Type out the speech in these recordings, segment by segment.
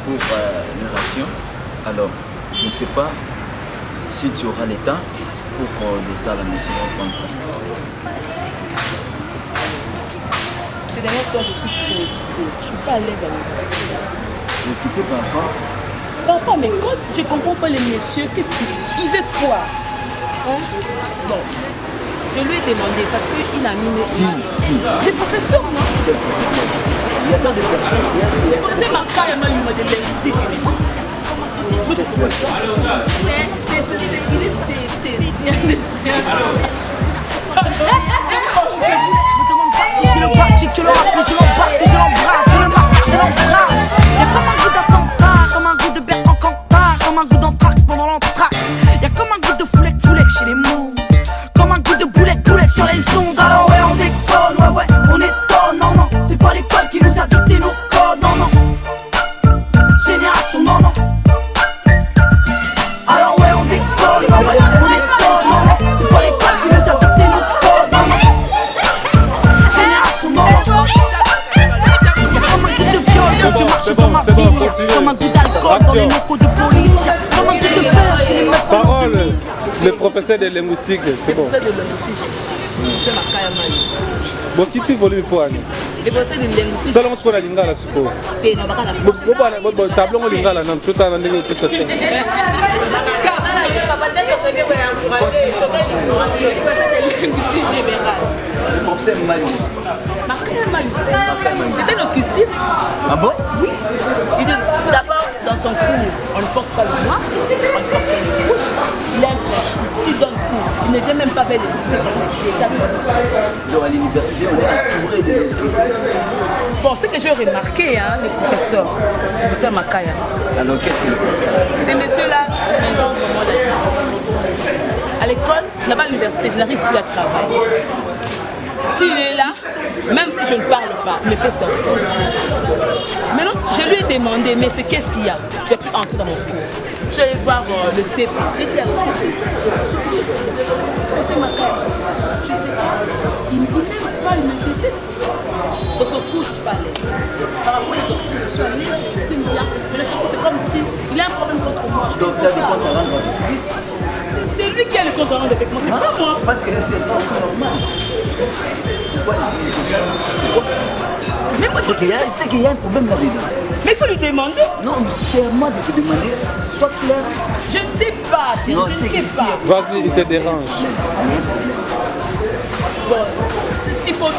pour les rations. Alors, je ne sais pas si tu auras le temps pour qu'on descende à la maison comme ça. C'est d'ailleurs quand je suis pas à l'aise à l'université. Occupé par quoi? Papa, mais quand je comprends pas les messieurs, qu'est-ce qu'ils veulent quoi? Hein? Bon, je lui ai demandé parce qu'il a mis des professeurs, non? Il y a pas de personnes. C'est ma caille, il m'a dit ici, je l'ai dit. Me demande pas si j'ai le bac, que le rap, mais je l'embarque, je l'embrasse, je le marque, je l'embrasse. Y'a comme un goût d'attentat, comme un goût de Bertrand Cantat, comme un goût d'entraque pendant l'entraque. Y'a comme un goût de foulec chez les mots, comme un goût de boulette sur les ondes. Alors ouais, on déconne, ouais, on étonne, non, non. C'est pas l'école qui nous a dicté nos codes, non, non. Génération, non, non. Alors ouais, on déconne, ouais, on étonne, non, non. C'est pas l'école qui nous a dicté nos codes, non, non. Génération, non, non. Y'a comme un goût de viol quand tu marches dans ma ville, comme un goût d'alcool dans les locaux de police, comme un goût de peur chez les mecs. Parole, le professeur de linguistique, c'est bon. Le professeur de linguistique, c'est ma caille. Bon, qui t'y volé pour aller? Le professeur de linguistique. Seulement ce qu'on a lingala, c'est quoi? C'est non, Bon, tableau on lingala, non, tout à l'heure, on a tout ça. C'était le cultiste. Ah bon? Oui. Il dit d'abord dans son cours, on ne porte pas le noir, on ne porte pas le rouge. Il a un principe. S'il donne cours, il ne vient même pas vers les lycées. Donc à l'université, on est entouré de cultistes. Bon, ce que j'ai remarqué, hein, le professeur Makaya. Alors qu'est-ce que le professeur? Ces messieurs-là, à l'école, là-bas à l'université, je n'arrive plus à travailler. S'il est là, même si je ne parle pas, il me fait sortir. Maintenant, je lui ai demandé, mais c'est qu'est-ce qu'il y a? Je vais plus entrer dans mon cours. Je suis allée voir le CP. J'ai dit à le CP. C'est ma carte. Je ne sais pas. Il n'aime pas, il me déteste. Dans son cours, je suis pas à l'aise. Par rapport à son cours, je suis à l'aise, je m'exprime bien. Mais le cours, c'est comme si il a un problème contre moi. Donc tu as des comptes à rendre avec lui? C'est lui qui a le compte à rendre avec moi, c'est pas moi. Parce que c'est pas normal. Mais moi, c'est qu'il y a un problème là-dedans. mais il faut lui demander. Non, c'est à moi de te demander. Sois clair. Je ne sais pas, je Non, ne c'est sais qu'ici, pas. Vas-y, il te dérange. Bon, s'il faut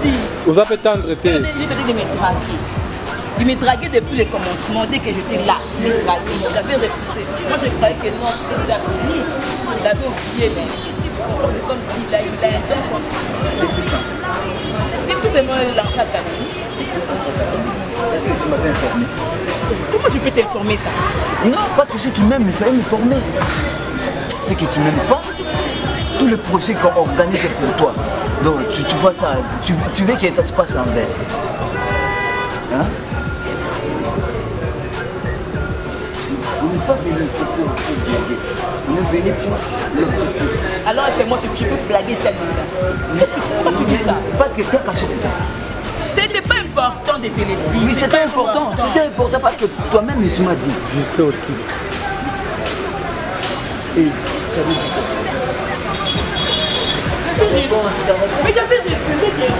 dire, Vous avez tendre j'ai été. dit de me draguer. Il me draguait depuis le commencement, dès que j'étais là, il me draguait. J'avais refusé. Moi, je croyais que non, c'était déjà fini. Il avait oublié, mais c'est comme s'il a un don contre moi. Depuis c'est moi lancé à l'académie. Est-ce que tu m'avais informé? Comment je peux t'informer ça? Non, parce que si tu m'aimes, il fallait m'informer. C'est que tu m'aimes pas. Tous les projets qu'on organise pour toi. Donc tu vois ça, tu veux que ça se passe en vrai. Hein? On n'est pas venu ici pour blaguer. On est venu pour l'objectif. Alors c'est moi, je peux blaguer cette menace. Pourquoi tu dis ça? Parce que tu as caché pour toi. C'était pas important de te le dire. Oui, c'était important. C'était important parce que toi-même, tu m'as dit. J'étais au tout. Et tu avais dit quoi? Mais j'avais refusé bien.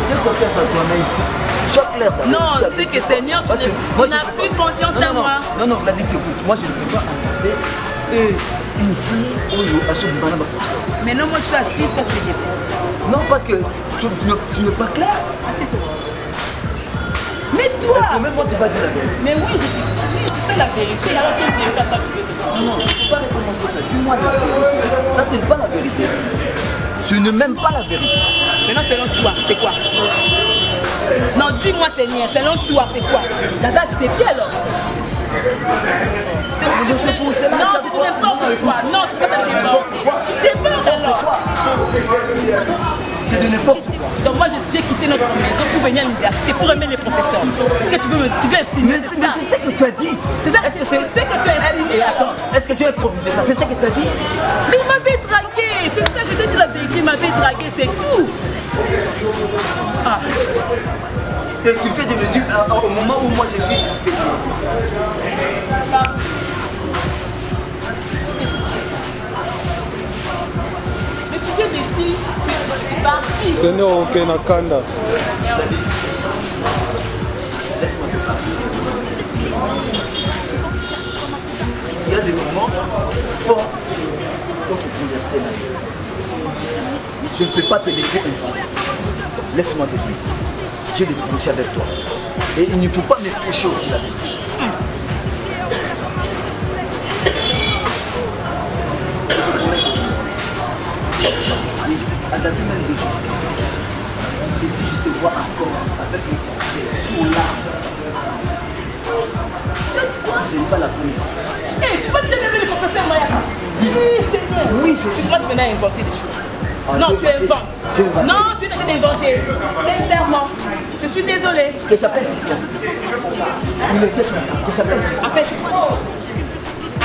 J'ai confiance en toi-même. Sois clair. Non, c'est que Seigneur, tu n'as plus confiance en moi. Non, non, Gladys, écoute. Moi, je ne peux pas embrasser une fille à ce moment-là. Mais non, moi je suis assise, toi tu es debout. Non, parce que tu n'es pas clair. Assieds-toi. Mais toi! Même moi, tu vas dire la vérité. Mais oui, je fais la vérité. Alors que je pas tu veux. Non, non, il ne faut pas recommencer ça. Dis-moi la vérité. Ça, c'est pas la vérité. Tu ne m'aimes pas la vérité. Maintenant, selon toi, c'est quoi? Non, dis-moi, Seigneur, selon toi, c'est quoi? La date, c'est qui alors? C'est pour cela. Non, c'est n'importe quoi. Non, tu ne peux pas faire n'importe quoi. Tu débordes alors. C'est de n'importe quoi. Donc moi, j'ai quitté notre maison pour venir à l'université, pour aimer les professeurs. C'est ce que tu veux estimer. Mais c'est ce que tu as dit. C'est ça, c'est ce que tu as estimé. Attends, est-ce que j'ai improvisé ça? C'est ce que tu as dit? Mais il m'avait dragué. C'est ça, je te dis la vérité, il m'avait dragué, c'est tout. Ah, Il suffit de me dire au moment où moi je suis suspecté. Mais tu viens de dire, tu es parti. Seigneur Okenakanda. Laisse-moi te parler. Il y a des moments forts pour te traverser la vie. Je ne peux pas te laisser ainsi. Laisse-moi te dire. J'ai des projets avec toi. Et il ne faut pas me toucher aussi là-dedans. À la vue même de jour. Et si je te vois encore avec mon conseil sous l'arbre, ce n'est pas la première. Eh, tu vas déjà lever le professeur Mayaka. Oui, Seigneur. Oui, Tu commences maintenant à inventer des choses. Ah, Non, je tu vais- inventes. je vais- Non, tu es en train d'inventer. Sincèrement, je suis désolée. Que j'appelle fiston. Il était présent. Que j'appelle fiston. Appelle fiston.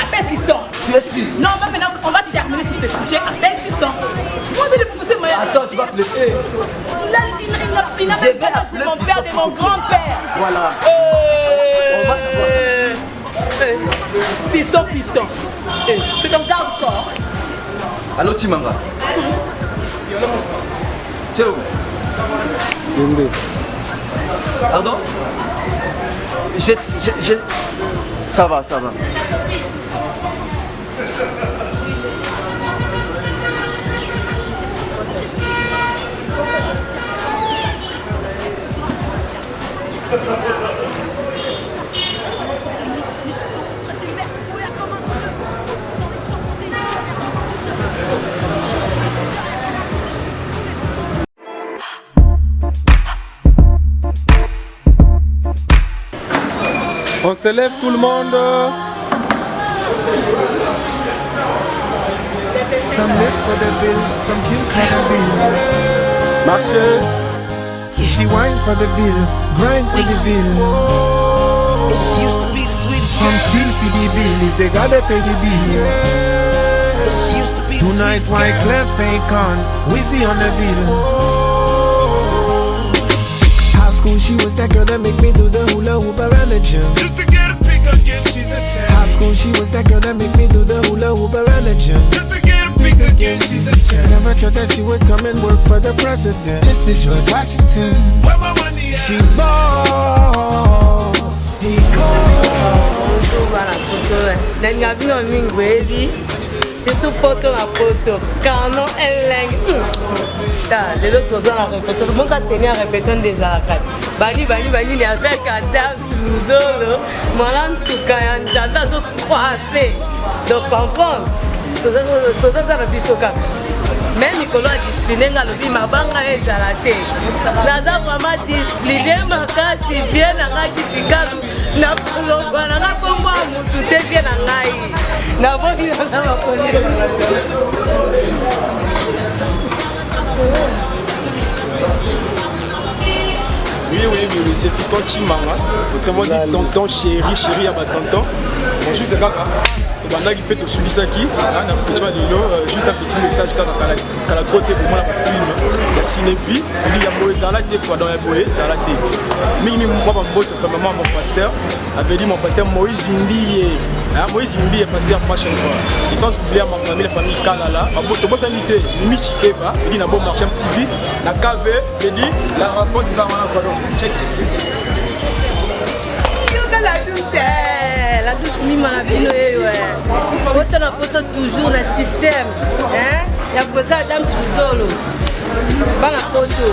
Appelle fiston. Tu es sûr? Non, mais maintenant, on va se terminer sur ce sujet. Appelle fiston. Moi, je le professeur Mayaka. Attends, tu vas pleurer. Il n'a même pas l'âge de mon père, de mon grand-père. Voilà. On va savoir ça. Fiston, fiston. C'est ton garde-corps. Allô, Timanga. Tu es où? Yende. Pardon? Ça va, ça va. On se lève tout le monde. Some live for the bill, some kill for the bill. Marchez. Yeah, she whine for the bill, grind for the bill. And she used to be the sweetest. Some steal for the bill if they gotta pay the bill. And she used to be the Tonight, sweetest white girl. clef ain't con, Wizzy on the bill. High school, she was that girl that make me do the hula hoop around the gym. Just to get a pick again, she's a 10. High school, she was that girl that make me do the hula hoop around the gym. Just to get a pick again, she's a 10. Never thought that she would come and work for the president. Just to George Washington. Where my money at? She ball, he called. Nangabino mingweli surtout poto na poto canon eleng ta lelo toza na répétition moka tenir répétition des alakati bani ni avec adam suzolo mwana ntuka ya nzambe azokoase donc comprendre toza na biso kaka même mikolo ya discipline nga lobi mabanga ezala te naza vraiment discipline makasi bien nanga titikalu na kolongwa nanga kombo ya mutu te bien na ngai naboni nanga makoli Oui, c'est Fiston Chimanga. Autrement dit, tonton, chéri, à ma tonton. Bon, juste kaka. Bandaki peut te subir ça qui, juste un petit message quand la trop été pour moi la film, il y a Cinévi, il y a Moïse Zalaté, quoi dans la Moïse Zalaté. Mais moi, mon pasteur avait dit mon pasteur Moïse Zimbi, Moïse Zimbi est pasteur fashion. Et sans oublier ma famille, la famille Kanala, ma botte, moi, ça l'idée, Mimi Chikeva, il dit, n'a pas marché un petit la KV, il dit, la rapport du Zamana, quoi donc, check. la douce mima na bino yeyo poto na poto toujours na système ya koza adam suzolo bana poto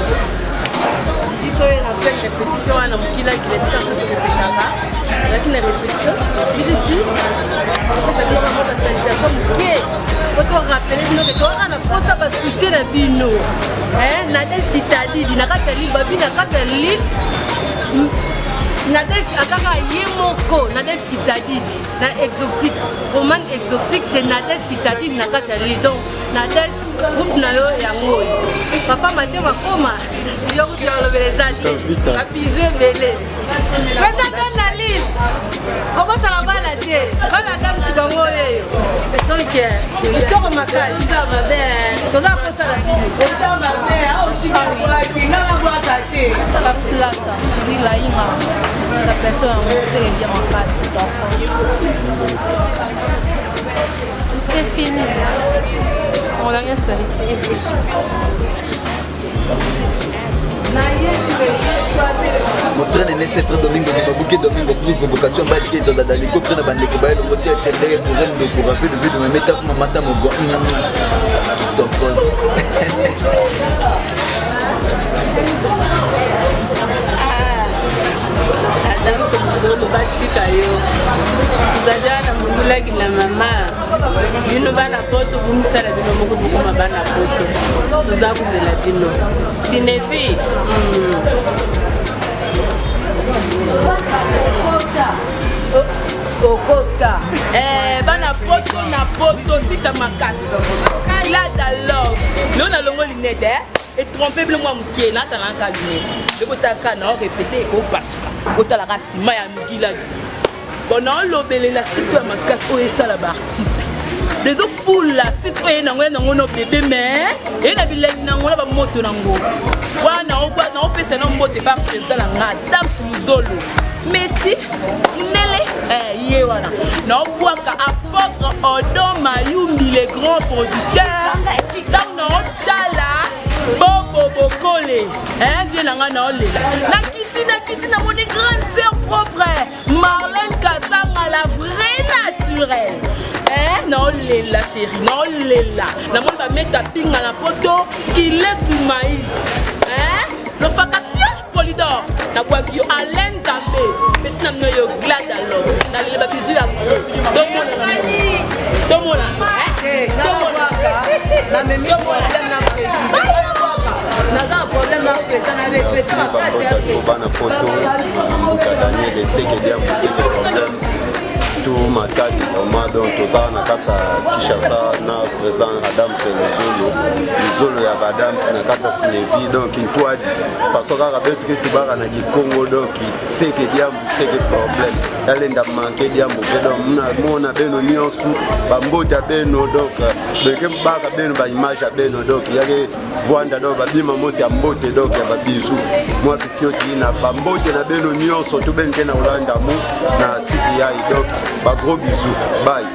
biso ye na fait répétition wana mokilaki lesika soki repetaka ezalaki na répétition osilisi ezalaki moko salisation moke poto rappele bino ke toaka na posa basoutien na bino nadege kitadidi na kati ya lile babi na kati ya lile Nadège akaka ye moko Nadège Kitadidi na exotique roman exotique chez Nadège Kitadidi na kati ya lili donc Nadège groupe na yo yango papa Mathieu Makoma yo kutia lobelezaki apizwe bele pesa te na lili kobosala bana te bana damisi bango yeyo donc kitoko makasi toza kosala nini La place, oui, la inga. La personne, c'est bien en face. C'est fini. On a rien fait. Mon frère est né c'est très Domingo, mais bouquet Domingo pour convocation ba qui dans la hélicoptère na bandeko ba le moitié télé pour le pour rappeler le vide mais mettre mon matin mon go. Donc Zajana mungulaki na mama bino bana poto kumisala bino moko bukoma bana poto tuza kuzela bino sinevi okota bana poto na poto sita makasi glad love lona longo linete et tromper le moi mukie na tala ka lunette de kotaka na répéter ko pasuka kotala ka sima ya mukila bona lobele la site ya makasi o esala ba artiste les autres foules la site oye nango no bébé mais et na bilengi nango na ba moto nango wana o kwa na o pesa na mbote ba président la ngata Luzolo Meti Nele ye wana na o kwa ka apôtre Odon Mayumbi les grands producteurs donc na o tala Bobo Bokole viens na na olela na kiti na mon grande sœur propre Marlène Kassanga la vraie naturelle na olela chérie na olela na mon va mettre pinga na poto il est sous maïs le vacation Polydor na kwa ki Alain Zambé maintenant no yo glad alors na le ba bisu ya domona na même problème na naza problème na président na président bana photo mbuka Daniel seke dia museke problème tout matadi vraiment donc toza na kata Kinshasa na président Adam Luzolo ya Adam na kata Sinevi donc intwadi façon kaka betu ke tubaka na Congo donc seke dia museke problème yalenda manke dia mboke donc mona beno nyonso bambota beno donc beke baka beno ba image beno donc yake voanda donc babima mosi ya mbote donc ya babizu moi pifioti na bambote na beno nyonso to benke na Holanda mu na city ya donc ba gros bisous bye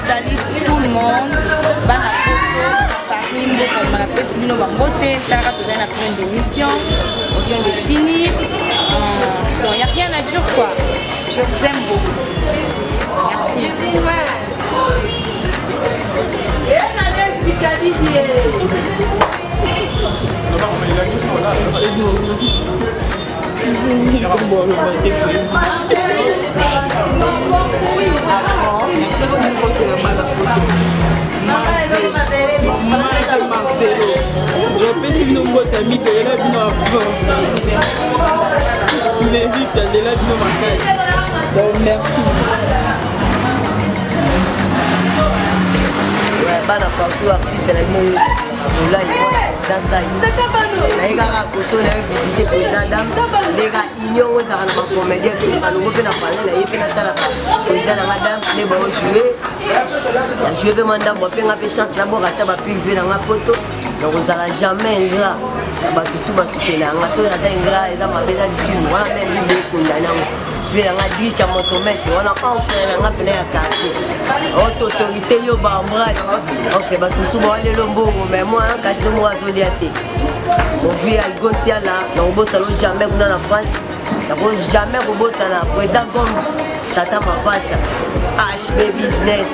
salut tout le monde bana parmi mboko on appelle bino bangote taka tozana na fin d'émission on vient de finir bon il y a rien à dire quoi je vous aime beaucoup bana partout artiste na mo là dans ça na ega koto na visiter président dame ndeka union aux arana ba comédien tout balongo pe na parler na yepe na tala président na dame les ba jouer be mandam ba pe nga pe chance na bo rata ba privé na nga poto donc vous allez jamais ingrat ba tout ba soutenir nga so na za ingrat eza mabeza du sud wana même libe kondana je vais la grille à motomètre on a pas fait la rappelé à quartier haute autorité yo ba embrasse OK ba tout souvent les lombo mais moi quand je moi zoliaté on vit à Gontia là dans beau salon jamais dans la France d'abord jamais au beau salon président Gomes tata ma passe HB business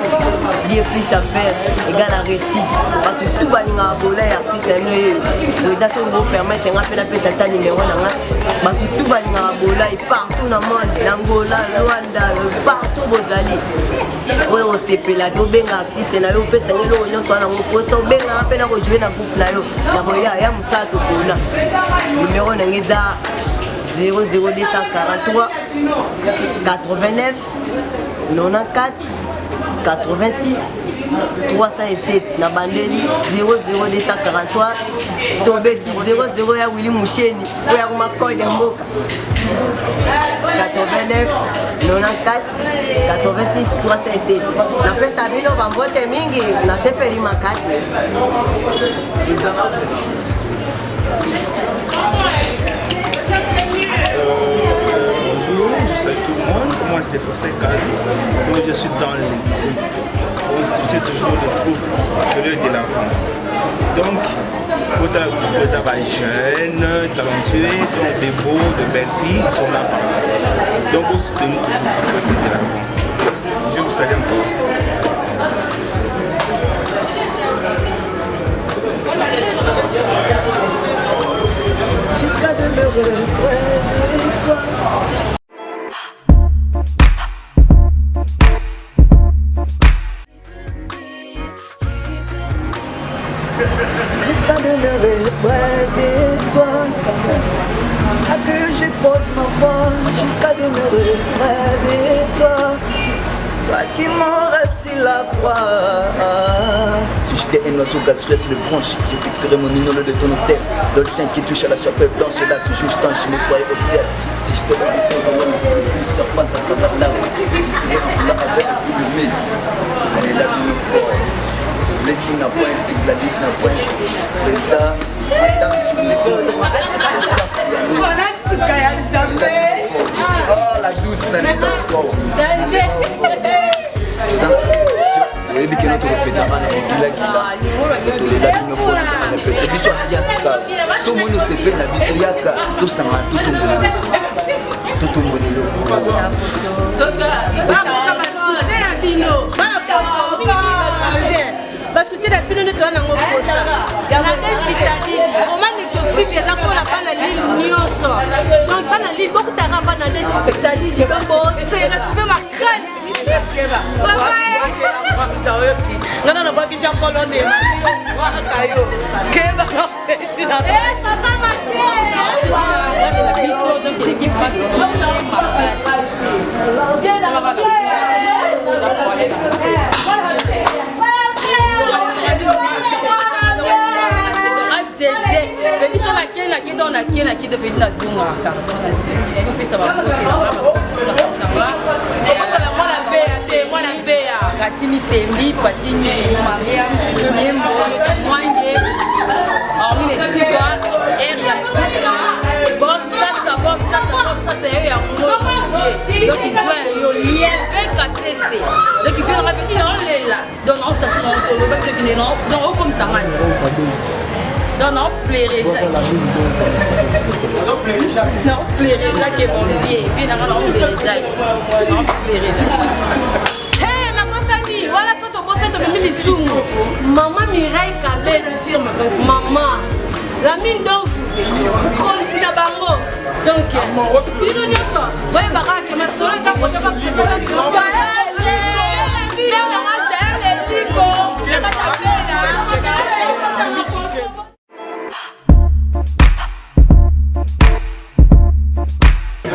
lié plus à faire égal à réussite parce que tout va ninga bola artiste no président vous permettre on appelle la ça numéro na ba tout va ninga bola et partout dans le monde Angola Rwanda partout bozali ouais on s'est pelé to benga artiste na yo pesa ngelo nyonso na ngoposa benga apena ko jouer na groupe na yo na boya ya musato kona numéro na ngeza 00243 89 94 86 307 na bandeli 00243 tobeti 00 ya Willy Musheni oya kuma code mboka 89 94 86 307 na pesa bino bambote mingi na sepeli makasi. Bonjour, je salue tout le monde. Moi c'est Faustin Kali. Donc je suis dans les groupes. J'ai toujours le groupe Appelé de l'enfant. Donc, pour les jeunes, talentueux, donc des beaux, de belles filles, ils sont là. Donc vous soutenez toujours Appelé de l'enfant. Je vous salue encore. Jusqu'à demeurer près de toi. Jusqu'à demeurer près de toi. À que je pose ma foi. Jusqu'à demeurer près de toi. Toi qui m'auras sur la croix. Si j'étais un oiseau gazouillé sur le branche, je fixerais mon minole de ton hôtel. Dans le chien qui touche à la chapelle blanche, et là toujours je tends, je me croyais au ciel. Si j'étais dans les sauts, une serpente à travers l'arbre, qui serait en là avec un coup de mille. Elle est là d'une fois. Blessing na point, Gladys na point. Reda, madame sur les sauts. Oh la douce na les dents. Oui, mais qui est notre répétement, Gila Gila. Tolela bino fo na répéter. Biso bien sika. So mono se pe na biso yaka to sanga to tongolo. To tongolo. Soutien la pile de toi dans mon poste. Il y a un vitadine. Roman exotique, les gens pour la panne à l'île Nioso. Donc, panne à l'île, beaucoup de rabat dans des spectacles. Je vais bosser, j'ai trouvé ma crème. Non, non, non, pas que j'ai pas l'honneur. Keba, non, c'est la papa, Katimi Sembi, Patini, Maria, Nembo, Mwange, Henri Letigua, Eria, Bossa, c'est eux, donc ils sont liés avec KCC. Donc ils viennent répéter dans les là. Donc on s'attend, donc on comme ça, man. Donc on plairait chaque. Non, on plairait chaque et mon pied. Puis on plairait chaque. On plairait chaque. Voilà ça, tu bosses de mille sous. Maman Mireille Kabé, maman, la mine d'offre, continue à bango. Donc, il nous dit ça. Voyez, baraque, ma soeur, ça prochaine fois que c'est la vie.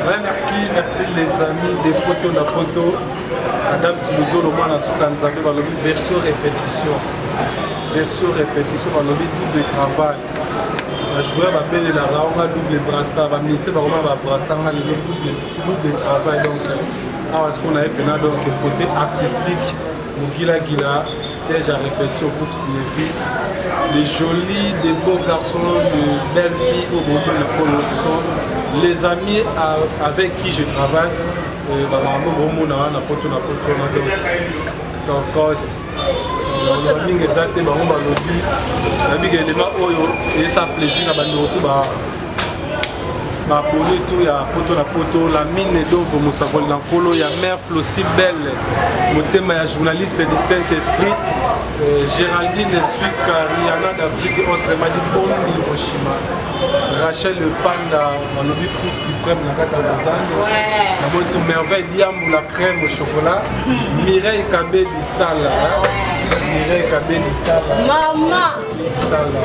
Ouais, merci les amis des poteaux na poto. Madame Siluzolo, moi la soukanzabe, va le version répétition. Version répétition, va le double travail. Le joueur va payer la on a double brassard, va ministre va vraiment brassard, on a double travail. Donc, ce qu'on a maintenant donc côté artistique, Gila Gila, siège à répétition groupe cinéphile. Les jolis, des beaux garçons, de belles filles au groupe de Polo, ce sont les amis avec qui je travaille. La mine d'Ovo Moussakol Lankolo, il y a mère Flossi Belle, mon thème est journaliste du Saint-Esprit, Géraldine Suika, Rihanna d'Afrique, autre m'a dit bon Hiroshima, Rachel le Panda, on a vu pour suprême la carte à Lausanne, la sous merveille Diamou la crème au chocolat, Mireille Kabé du Sala, Mireille Kabé du Sala. Maman! Sala.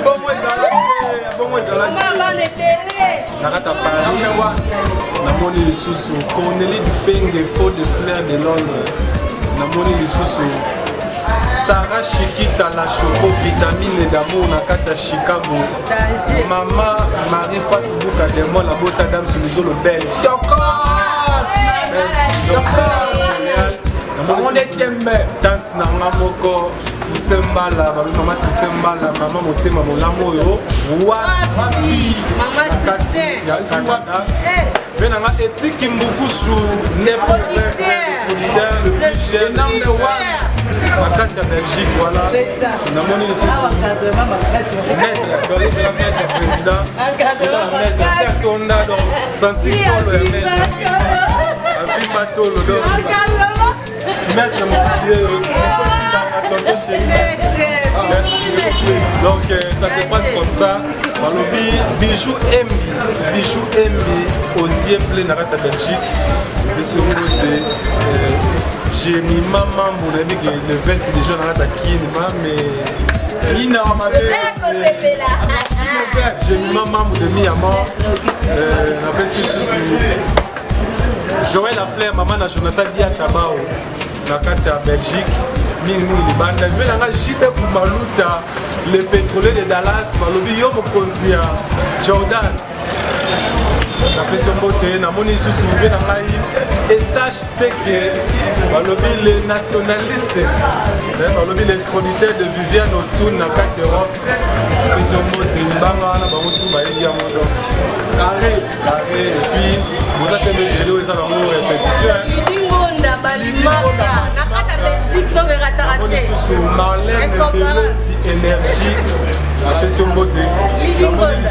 Bon moi ça. Bon nakata parawa namoni lisusu Cornélie Dupenge pot de fleur de Londres namoni lisusu Sarah Chiquita la choco vitamine d'amour nakata Chicago Maman Marie Fatou Bouka de moi la bota dame sur le belge on est tante nanga moko tusembala mama tusembala mama motema molamo yo wapi mama Canada venanga etiki mbukusu ne producteur le plus cher number one makati ya Belgique voilà namoni maître président maître Konda donc senti kolo ya maître afi matolo donc maître donc ça se passe comme ça. Bijou Embi Osier plein à Belgique. J'ai mis ma maman le 20 déjà dans la Kinma mais j'ai mis ma maman de mi-amant. Joël Lafleur, maman na Jonathan Dia Tabao, na kati ya Belgique, mingi libanda. Je vais na jibe kumaluta, le pétrolier de Dallas, balobi yo mokonzi ya Jordan. Na peso mbote na moni susu ve na ngai Estache Seke, balobi les nationalistes, balobi les chroniqueurs de Viviane Ostoun na kati Europe. Peso mbote libanga na bango tout ba elia modo. Carré et puis vous avez mis les deux dans la répétition. Lingonda balimaka nakata Belgique donc ratarate. Marlène énergie la question beauté. Lingonda.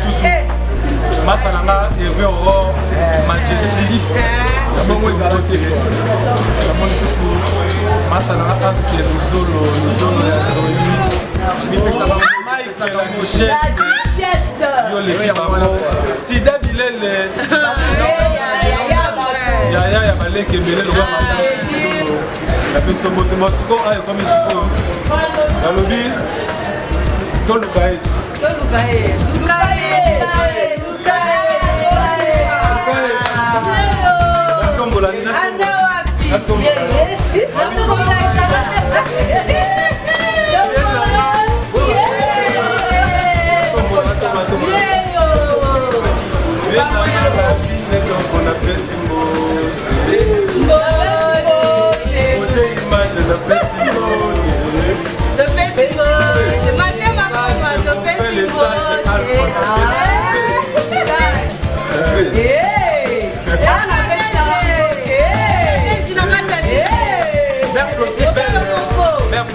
Masalanga Eve Aurore Majesty. La bonne beauté. La bonne susu. Masalanga c'est le solo mais ça va ça va mocher. Sida Bilele Yaya ya baleke belele la personne moto mosiko ayo comme siko alobi tolukae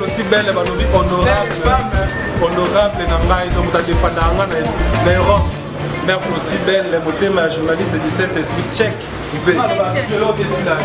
aussi belle honorable na ngai donc ta défendanga na Europe mère aussi belle le motema journaliste de cet esprit tchèque je l'ai aussi là